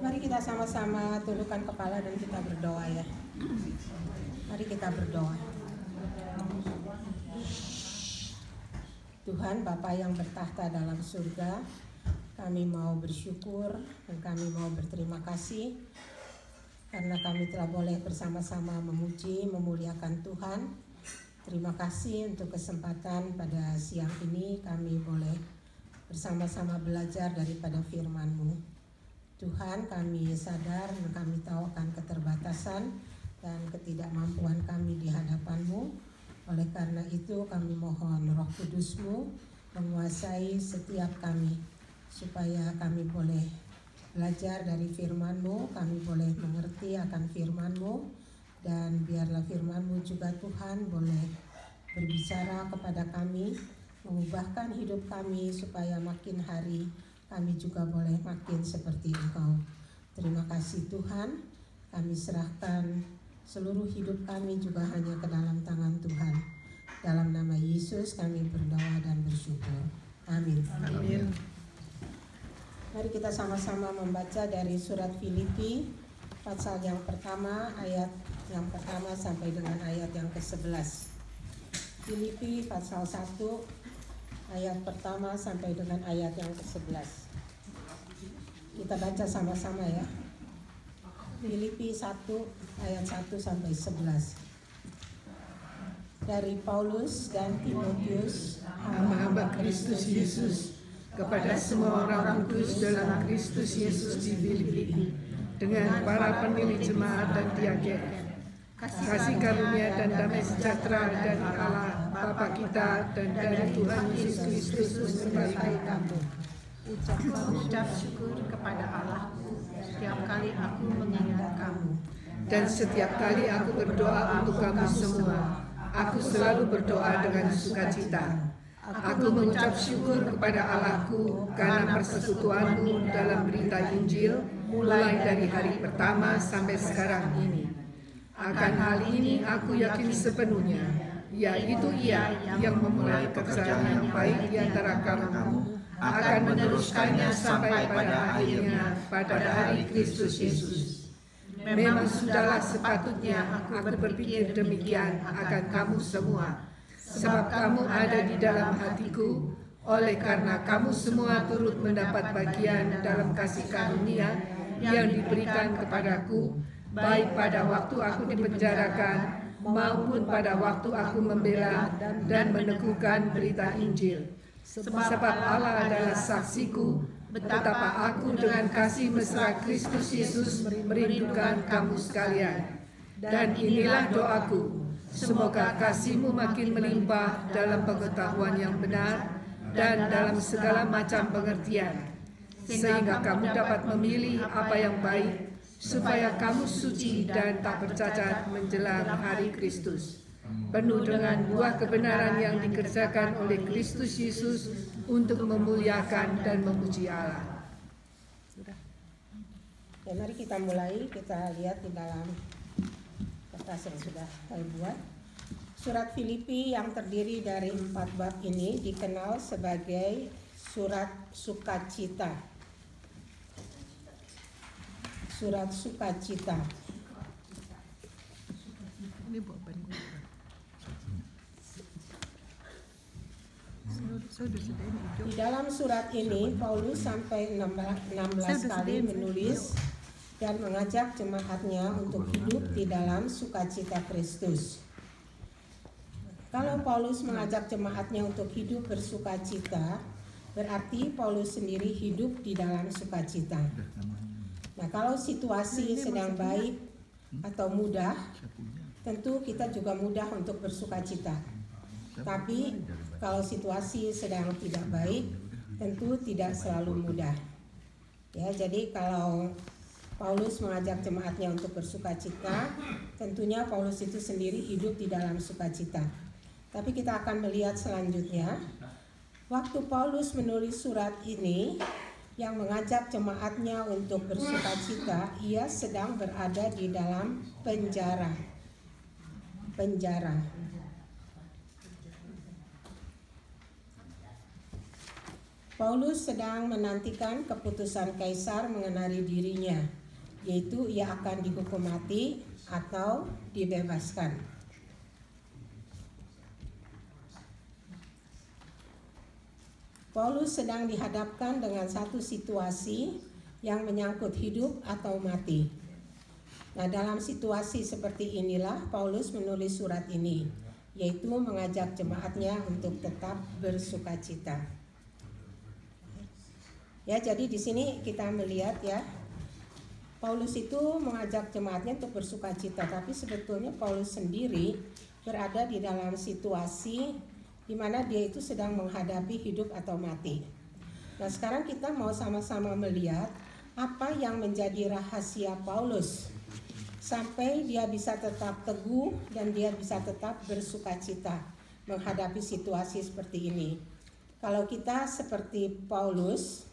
Mari kita sama-sama tundukkan kepala dan kita berdoa ya. Mari kita berdoa. Tuhan Bapa yang bertahta dalam surga, kami mau bersyukur dan kami mau berterima kasih karena kami telah boleh bersama-sama memuji, memuliakan Tuhan. Terima kasih untuk kesempatan pada siang ini kami boleh bersama-sama belajar daripada firman-Mu. Tuhan, kami sadar dan kami tahu akan keterbatasan dan ketidakmampuan kami di hadapan-Mu. Oleh karena itu kami mohon Roh Kudus-Mu menguasai setiap kami, supaya kami boleh belajar dari firman-Mu, kami boleh mengerti akan firman-Mu, dan biarlah firman-Mu juga Tuhan boleh berbicara kepada kami, mengubahkan hidup kami supaya makin hari kami juga boleh makin seperti Engkau. Terima kasih Tuhan, kami serahkan seluruh hidup kami juga hanya ke dalam tangan Tuhan. Dalam nama Yesus kami berdoa dan bersyukur. Amin. Amin. Mari kita sama-sama membaca dari surat Filipi, pasal yang pertama, ayat yang pertama sampai dengan ayat yang ke-11. Filipi pasal 1, ayat pertama sampai dengan ayat yang ke-11. Kita baca sama-sama ya. Filipi 1 ayat 1 sampai 11. Dari Paulus dan Timotius, hamba-hamba Kristus Yesus, kepada semua orang kudus dalam Kristus Yesus di Filipi, dengan para pendiri jemaat dan diaken, kasih karunia dan damai sejahtera dari Allah Bapa kita dan dari Tuhan Yesus Kristus menyertai kamu. Ucap syukur kepada Allahku setiap kali aku mengingat kamu. Dan setiap kali aku berdoa untuk kamu semua, aku selalu berdoa dengan sukacita. Aku mengucap syukur kepada Allahku karena persekutuanmu dalam berita Injil mulai dari hari pertama sampai sekarang ini. Akan hal ini aku yakin sepenuhnya, yaitu Ia yang memulai pekerjaan yang baik di antara kamu akan meneruskannya sampai pada akhirnya pada hari Kristus Yesus. Memang sudahlah sepatutnya aku berpikir demikian akan kamu semua, sebab kamu ada di dalam hatiku, oleh karena kamu semua turut mendapat bagian dalam kasih karunia yang diberikan kepadaku, baik pada waktu aku dipenjarakan maupun pada waktu aku membela dan meneguhkan berita Injil. Sebab Allah adalah saksiku betapa aku dengan kasih mesra Kristus Yesus merindukan kamu sekalian. Dan inilah doaku, semoga kasihmu makin melimpah dalam pengetahuan yang benar dan dalam segala macam pengertian, sehingga kamu dapat memilih apa yang baik, supaya kamu suci dan tak bercacat menjelang hari Kristus, penuh dengan buah kebenaran yang dikerjakan oleh Kristus Yesus untuk memuliakan dan memuji Allah. Ya, mari kita mulai, kita lihat di dalam kertas yang sudah saya buat. Surat Filipi yang terdiri dari 4 bab ini dikenal sebagai surat sukacita. Surat sukacita. Ini buat apa nih? Di dalam surat ini Paulus sampai 16 kali menulis dan mengajak jemaatnya untuk hidup di dalam sukacita Kristus. Kalau Paulus mengajak jemaatnya untuk hidup bersukacita, berarti Paulus sendiri hidup di dalam sukacita. Nah, kalau situasi sedang baik atau mudah, tentu kita juga mudah untuk bersukacita. Tapi kalau situasi sedang tidak baik, tentu tidak selalu mudah. Ya, jadi kalau Paulus mengajak jemaatnya untuk bersukacita, tentunya Paulus itu sendiri hidup di dalam sukacita. Tapi kita akan melihat selanjutnya, waktu Paulus menulis surat ini yang mengajak jemaatnya untuk bersukacita, ia sedang berada di dalam penjara. Paulus sedang menantikan keputusan Kaisar mengenai dirinya, yaitu ia akan dihukum mati atau dibebaskan. Paulus sedang dihadapkan dengan satu situasi yang menyangkut hidup atau mati. Nah, dalam situasi seperti inilah Paulus menulis surat ini, yaitu mengajak jemaatnya untuk tetap bersukacita. Ya, jadi di sini kita melihat ya, Paulus itu mengajak jemaatnya untuk bersukacita, tapi sebetulnya Paulus sendiri berada di dalam situasi di mana dia itu sedang menghadapi hidup atau mati. Nah, sekarang kita mau sama-sama melihat apa yang menjadi rahasia Paulus sampai dia bisa tetap teguh dan dia bisa tetap bersukacita menghadapi situasi seperti ini. Kalau kita seperti Paulus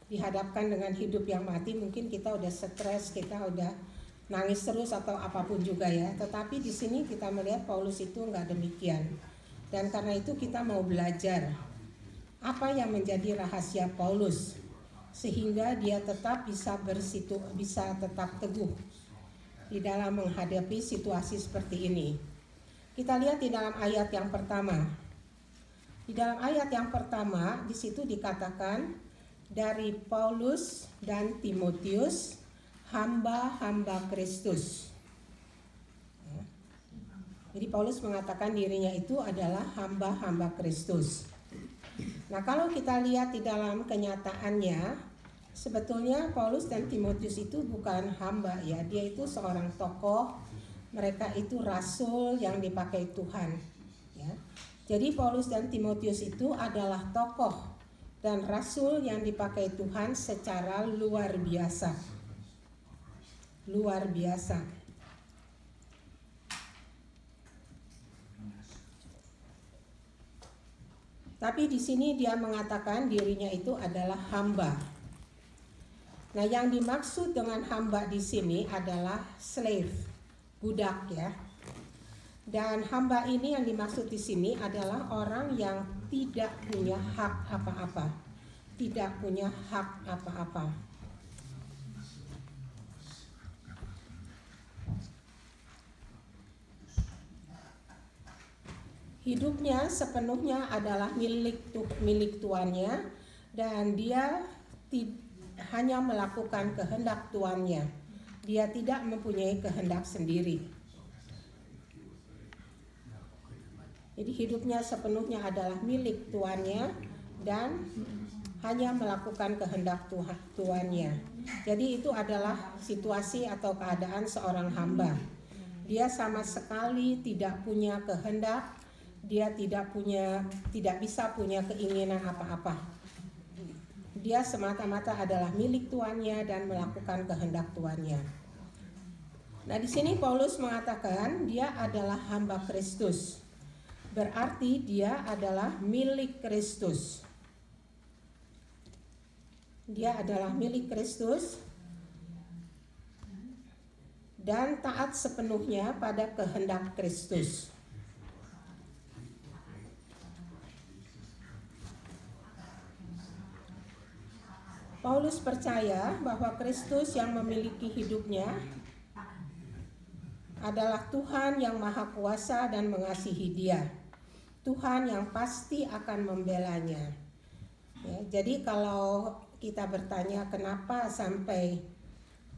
dihadapkan dengan hidup yang mati, mungkin kita udah stres, kita udah nangis terus atau apapun juga ya. Tetapi di sini kita melihat Paulus itu enggak demikian. Dan karena itu kita mau belajar apa yang menjadi rahasia Paulus sehingga dia tetap bisa tetap teguh di dalam menghadapi situasi seperti ini. Kita lihat di dalam ayat yang pertama. Di dalam ayat yang pertama di situ dikatakan, dari Paulus dan Timotius, hamba-hamba Kristus. Jadi Paulus mengatakan dirinya itu adalah hamba-hamba Kristus. Nah, kalau kita lihat di dalam kenyataannya, sebetulnya Paulus dan Timotius itu bukan hamba ya, dia itu seorang tokoh, mereka itu rasul yang dipakai Tuhan ya. Jadi Paulus dan Timotius itu adalah tokoh dan rasul yang dipakai Tuhan secara luar biasa. Luar biasa. Tapi di sini dia mengatakan dirinya itu adalah hamba. Nah, yang dimaksud dengan hamba di sini adalah slave, budak ya. Dan hamba ini yang dimaksud di sini adalah orang yang tidak punya hak apa-apa. Tidak punya hak apa-apa. Hidupnya sepenuhnya adalah milik tuannya dan dia hanya melakukan kehendak tuannya. Dia tidak mempunyai kehendak sendiri. Jadi hidupnya sepenuhnya adalah milik tuannya dan hanya melakukan kehendak tuannya. Jadi itu adalah situasi atau keadaan seorang hamba. Dia sama sekali tidak punya kehendak, dia tidak bisa punya keinginan apa-apa. Dia semata-mata adalah milik tuannya dan melakukan kehendak tuannya. Nah, di sini Paulus mengatakan dia adalah hamba Kristus. Berarti dia adalah milik Kristus. Dia adalah milik Kristus dan taat sepenuhnya pada kehendak Kristus. Paulus percaya bahwa Kristus yang memiliki hidupnya adalah Tuhan yang Maha Kuasa dan mengasihi dia. Tuhan yang pasti akan membelanya. Ya, jadi kalau kita bertanya kenapa sampai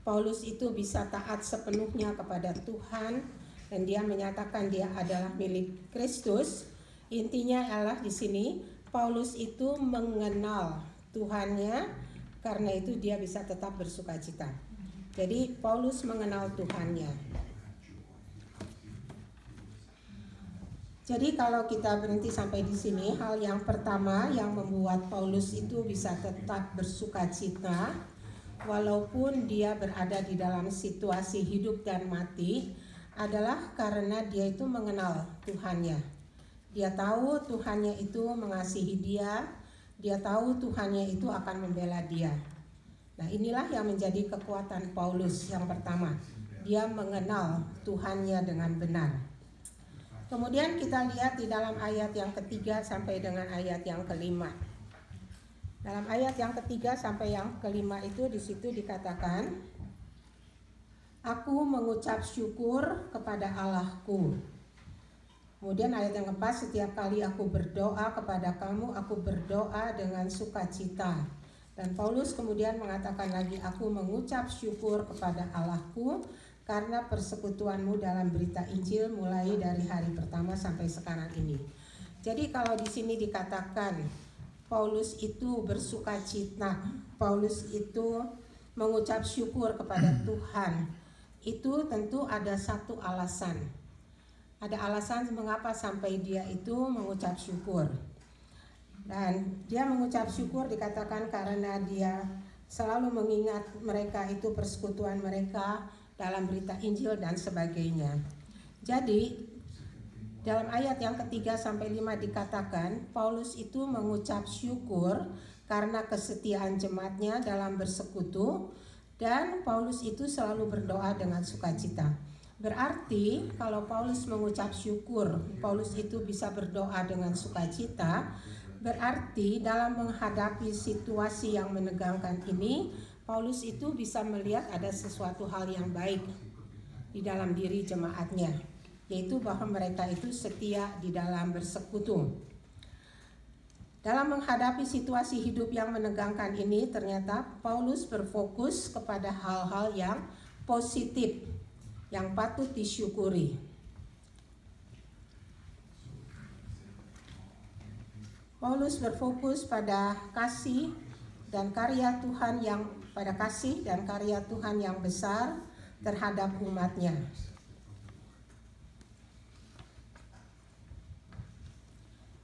Paulus itu bisa taat sepenuhnya kepada Tuhan dan dia menyatakan dia adalah milik Kristus, intinya adalah di sini Paulus itu mengenal Tuhannya, karena itu dia bisa tetap bersukacita. Jadi Paulus mengenal Tuhannya. Jadi kalau kita berhenti sampai di sini, hal yang pertama yang membuat Paulus itu bisa tetap bersukacita walaupun dia berada di dalam situasi hidup dan mati adalah karena dia itu mengenal Tuhannya. Dia tahu Tuhannya itu mengasihi dia, dia tahu Tuhannya itu akan membela dia. Nah, inilah yang menjadi kekuatan Paulus yang pertama. Dia mengenal Tuhannya dengan benar. Kemudian kita lihat di dalam ayat yang ketiga sampai dengan ayat yang kelima. Dalam ayat yang ketiga sampai yang kelima itu di situ dikatakan, aku mengucap syukur kepada Allahku. Kemudian ayat yang keempat, setiap kali aku berdoa kepada kamu, aku berdoa dengan sukacita. Dan Paulus kemudian mengatakan lagi, aku mengucap syukur kepada Allahku karena persekutuanmu dalam berita Injil mulai dari hari pertama sampai sekarang ini. Jadi kalau di sini dikatakan Paulus itu bersukacita, Paulus itu mengucap syukur kepada Tuhan, itu tentu ada satu alasan. Ada alasan mengapa sampai dia itu mengucap syukur. Dan dia mengucap syukur dikatakan karena dia selalu mengingat mereka itu persekutuan mereka dalam berita Injil dan sebagainya. Jadi dalam ayat yang ketiga sampai 5 dikatakan Paulus itu mengucap syukur karena kesetiaan jemaatnya dalam bersekutu, dan Paulus itu selalu berdoa dengan sukacita. Berarti kalau Paulus mengucap syukur, Paulus itu bisa berdoa dengan sukacita, berarti dalam menghadapi situasi yang menegangkan ini Paulus itu bisa melihat ada sesuatu hal yang baik di dalam diri jemaatnya, yaitu bahwa mereka itu setia di dalam bersekutu. Dalam menghadapi situasi hidup yang menegangkan ini, ternyata Paulus berfokus kepada hal-hal yang positif, yang patut disyukuri. Paulus berfokus pada kasih dan karya Tuhan yang besar terhadap umatnya.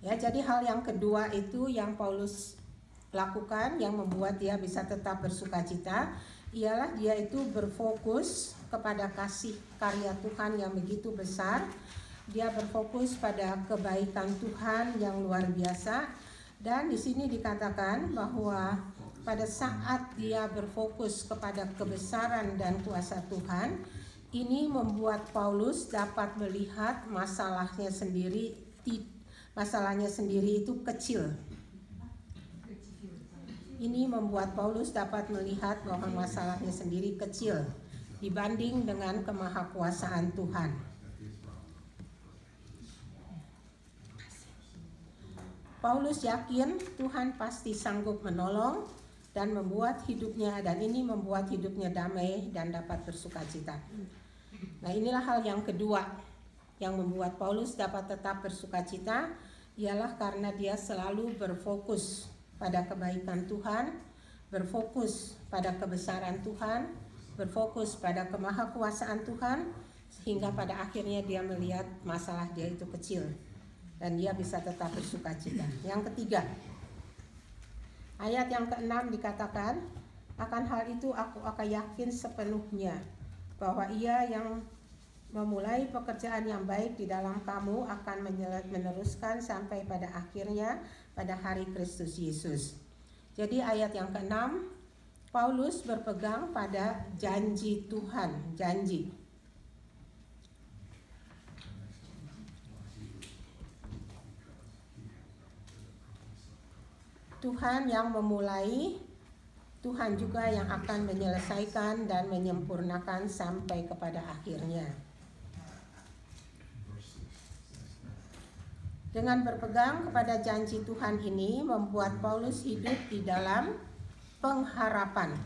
Ya, jadi hal yang kedua itu yang Paulus lakukan yang membuat dia bisa tetap bersukacita ialah dia itu berfokus kepada kasih karya Tuhan yang begitu besar. Dia berfokus pada kebaikan Tuhan yang luar biasa, dan di sini dikatakan bahwa pada saat dia berfokus kepada kebesaran dan kuasa Tuhan, ini membuat Paulus dapat melihat masalahnya sendiri itu kecil. Ini membuat Paulus dapat melihat bahwa masalahnya sendiri kecil dibanding dengan kemahakuasaan Tuhan. Paulus yakin Tuhan pasti sanggup menolong dan membuat hidupnya, dan ini membuat hidupnya damai dan dapat bersukacita. Nah, inilah hal yang kedua yang membuat Paulus dapat tetap bersukacita, ialah karena dia selalu berfokus pada kebaikan Tuhan, berfokus pada kebesaran Tuhan, berfokus pada kemahakuasaan Tuhan, sehingga pada akhirnya dia melihat masalah dia itu kecil dan dia bisa tetap bersukacita. Yang ketiga, ayat yang ke-6 dikatakan, akan hal itu aku akan yakin sepenuhnya bahwa ia yang memulai pekerjaan yang baik di dalam kamu akan meneruskan sampai pada akhirnya pada hari Kristus Yesus. Jadi ayat yang ke-6, Paulus berpegang pada janji Tuhan, janji. Tuhan yang memulai Tuhan juga yang akan menyelesaikan dan menyempurnakan sampai kepada akhirnya. Dengan berpegang kepada janji Tuhan ini membuat Paulus hidup di dalam pengharapan.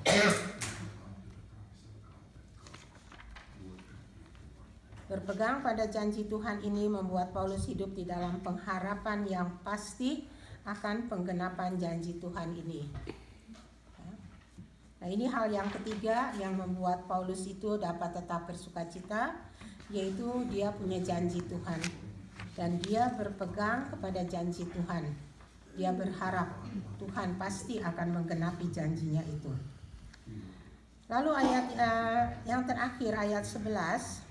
Berpegang pada janji Tuhan ini membuat Paulus hidup di dalam pengharapan yang pasti akan penggenapan janji Tuhan ini. Nah, ini hal yang ketiga yang membuat Paulus itu dapat tetap bersukacita, yaitu dia punya janji Tuhan dan dia berpegang kepada janji Tuhan. Dia berharap Tuhan pasti akan menggenapi janjinya itu. Lalu ayat yang terakhir, ayat 11,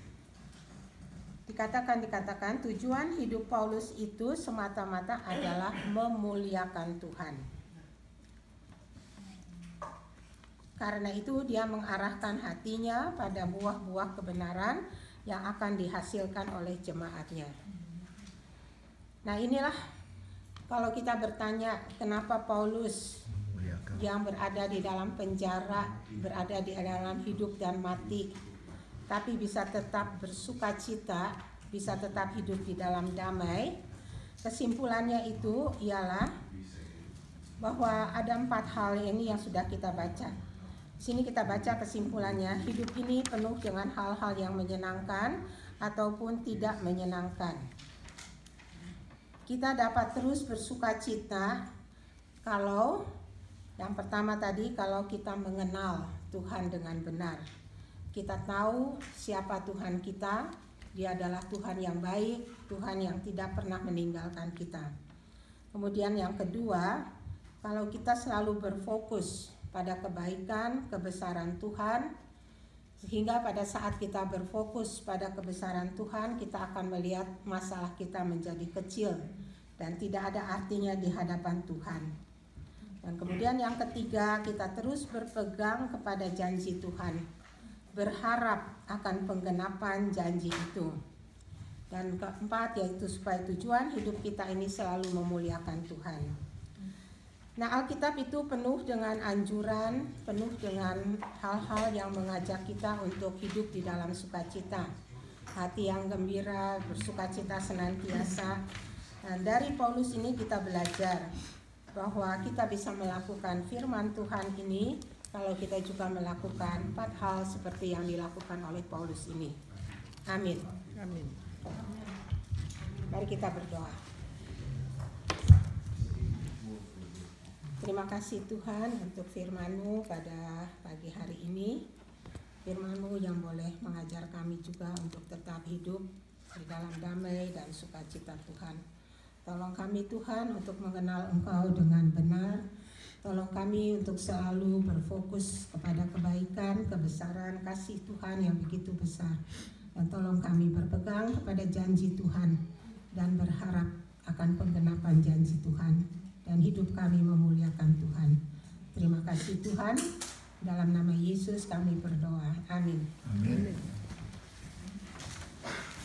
dikatakan tujuan hidup Paulus itu semata-mata adalah memuliakan Tuhan. Karena itu dia mengarahkan hatinya pada buah-buah kebenaran yang akan dihasilkan oleh jemaatnya. Nah, inilah kalau kita bertanya kenapa Paulus yang berada di dalam penjara, berada di dalam hidup dan mati, tapi bisa tetap bersukacita, bisa tetap hidup di dalam damai. Kesimpulannya itu ialah bahwa ada 4 hal ini yang sudah kita baca. Sini kita baca kesimpulannya, hidup ini penuh dengan hal-hal yang menyenangkan ataupun tidak menyenangkan. Kita dapat terus bersukacita kalau yang pertama tadi, kalau kita mengenal Tuhan dengan benar. Kita tahu siapa Tuhan kita, Dia adalah Tuhan yang baik, Tuhan yang tidak pernah meninggalkan kita. Kemudian yang kedua, kalau kita selalu berfokus pada kebaikan, kebesaran Tuhan, sehingga pada saat kita berfokus pada kebesaran Tuhan, kita akan melihat masalah kita menjadi kecil dan tidak ada artinya di hadapan Tuhan. Dan kemudian yang ketiga, kita terus berpegang kepada janji Tuhan, berharap akan penggenapan janji itu. Dan keempat, yaitu supaya tujuan hidup kita ini selalu memuliakan Tuhan. Nah, Alkitab itu penuh dengan anjuran, penuh dengan hal-hal yang mengajak kita untuk hidup di dalam sukacita, hati yang gembira, bersukacita senantiasa. Dan dari Paulus ini kita belajar bahwa kita bisa melakukan firman Tuhan ini kalau kita juga melakukan 4 hal seperti yang dilakukan oleh Paulus ini. Amin. Amin. Mari kita berdoa. Terima kasih Tuhan untuk firman-Mu pada pagi hari ini. Firman-Mu yang boleh mengajar kami juga untuk tetap hidup di dalam damai dan sukacita Tuhan. Tolong kami Tuhan untuk mengenal Engkau dengan benar. Tolong kami untuk selalu berfokus kepada kebaikan, kebesaran, kasih Tuhan yang begitu besar. Dan tolong kami berpegang kepada janji Tuhan dan berharap akan penggenapan janji Tuhan. Dan hidup kami memuliakan Tuhan. Terima kasih Tuhan. Dalam nama Yesus kami berdoa. Amin. Amin.